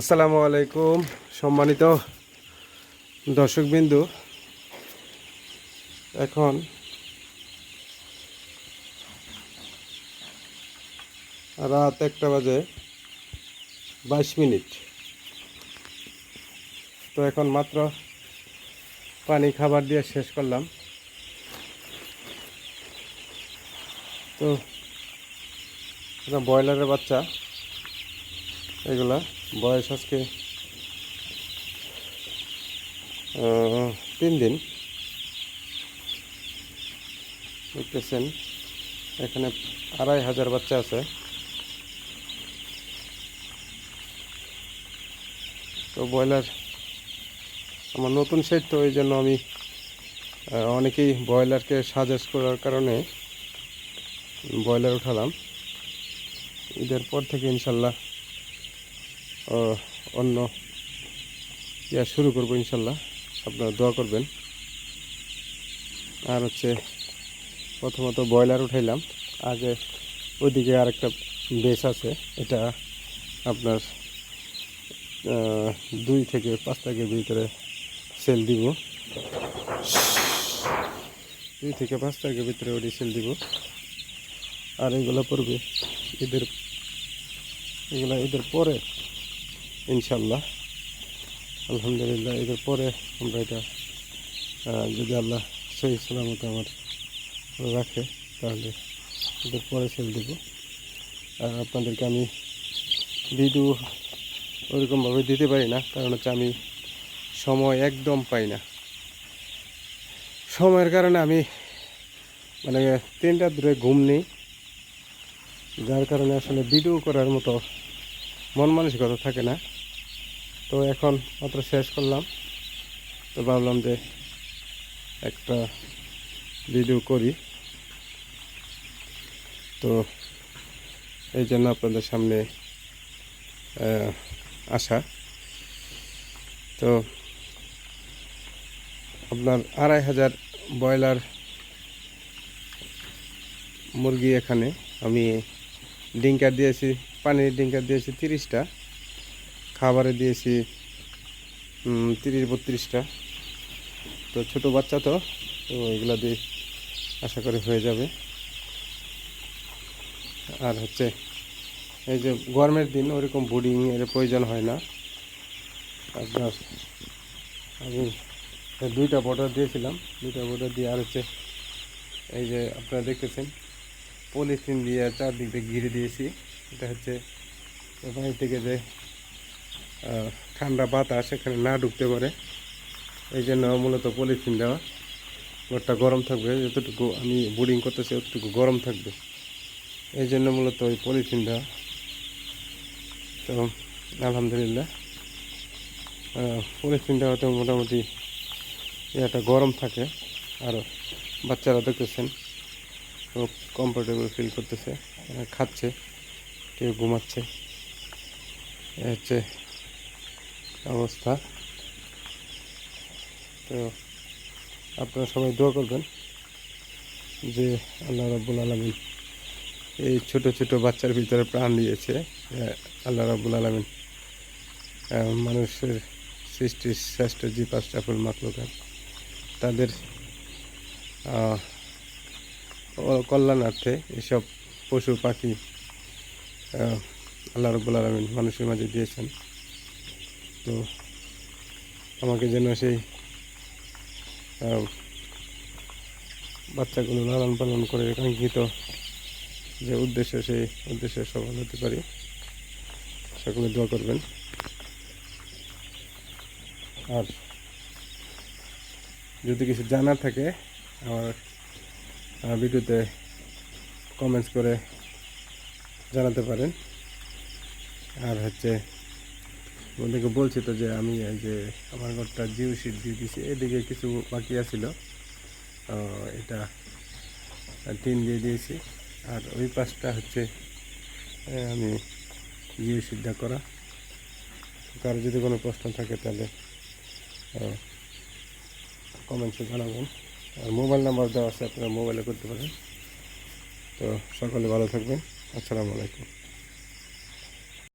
আসসালামু আলাইকুম সম্মানিত দর্শকবৃন্দ, এখন রাত 1টা বাজে 22 মিনিট। তো এখন মাত্র পানি খাবার দিয়ে শেষ করলাম। তো এটা ব্রয়লারের বাচ্চা, এগুলা বয়স আজকে 3 দিন। দেখতেছেন এখানে 2500 বাচ্চা আছে। তো ব্রয়লার আমার নতুন সেট, তো এই জন্য আমি অনেকেই ব্রয়লারকে সাজেস্ট করার কারণে ব্রয়লার উঠালাম। ঈদের পর থেকে ইনশাল্লাহ অন্য শুরু করবো ইনশাল্লাহ, আপনারা দোয়া করবেন। আর প্রথমত ব্রয়লার উঠাইলাম, আগে ওইদিকে আরেকটা বেস আছে, এটা আপনার 2 থেকে 5 টাকার ভিতরে সেল দিব। 2 থেকে 5 টাকার ভিতরে ওটি সেল দিব। আর এগুলো পড়বে ঈদের পরে ইনশাল্লাহ, আলহামদুলিল্লাহ। ঈদের পরে আমরা এটা যদি আল্লাহ সহি সালামত আমার রাখে, তাহলে ঈদের পরে সেল দেব। আর আপনাদেরকে আমি ভিডিও ওরকমভাবে দিতে পারি না, কারণ আমি সময় একদম পাই না। সময়ের কারণে আমি 3টা ধরে ঘুম নেই, যার কারণে আসলে ভিডিও করার মতো মন মানসিকতা থাকে না। তো এখন মাত্র শেষ করলাম, তো ভাবলাম যে একটা ভিডিও করি। তো এই জন্য আপনাদের সামনে আসা। তো আপনার 2500 ব্রয়লার মুরগি এখানে আমি ডিঙ্কার দিয়েছি, পানির ডিঙ্কার দিয়েছি 30টা, খাবারে দিয়েছি 30-32টা। তো ছোটো বাচ্চা, তো এগুলো দিয়ে আশা করি হয়ে যাবে। আর এই যে গরমের দিন ওরকম ব্রিডিং এর প্রয়োজন হয় না আপনার। আমি 2টা বর্ডার দিয়েছিলাম, 2টা বর্ডার দিয়ে আর এই যে আপনারা দেখতেছেন পলিথিন দিয়ে চারদিক দিয়ে ঘিরে দিয়েছি। এটা বাইরে থেকে যে ঠান্ডা বাতাস এখানে না ঢুকতে পারে, এই জন্য মূলত পলিথিন দেওয়া। ঘরটা গরম থাকবে, যতটুকু আমি ব্রিডিং করতেছি ততটুকু গরম থাকবে, এই জন্য মূলত ওই পলিথিন দেওয়া। তো আলহামদুলিল্লাহ পলিথিন দেওয়াতে মোটামুটি এটা গরম থাকে। আর বাচ্চারা দেখতেছেন খুব কমফোর্টেবল ফিল করতেছে, খাচ্ছে, কেউ ঘুমাচ্ছে, অবস্থা। তো আপনারা সবাই দোয়া করবেন যে আল্লাহ রাব্বুল আলামিন এই ছোট ছোট বাচ্চার ভিতরে প্রাণ দিয়েছে। আল্লাহ রাব্বুল আলামিন মানুষের সৃষ্টির শ্রেষ্ঠ জীব আশরাফুল মাখলুকাত, তাদের কল্যাণার্থে এসব পশু পাখি আল্লাহ রাব্বুল আলামিন মানুষের মাঝে দিয়েছেন। তো আমাকে যেন সেই বাচ্চাগুলো লালন পালন করে কাঙ্ক্ষিত যে উদ্দেশ্য, সেই উদ্দেশ্যে সফল হতে পারি। সকলে দোয়া করবেন। আর যদি কিছু জানার থাকে আমার ভিডিওতে কমেন্টস করে জানাতে পারেন। আর বন্ধুকে বলছি তো যে আমি এই যে আমার ঘরটা জিও শিট দিয়ে দিয়েছি, এদিকে কিছু বাকি আছিল, এটা টিন দিয়ে দিয়েছি। আর ওই পাশটা আমি জিও শিটটা করা। কারো যদি কোনো প্রশ্ন থাকে তাহলে কমেন্টসে জানাবেন। আর মোবাইল নাম্বার দেওয়া আছে, আপনারা মোবাইলে করতে পারেন। তো সকলে ভালো থাকবেন। আসসালামু আলাইকুম।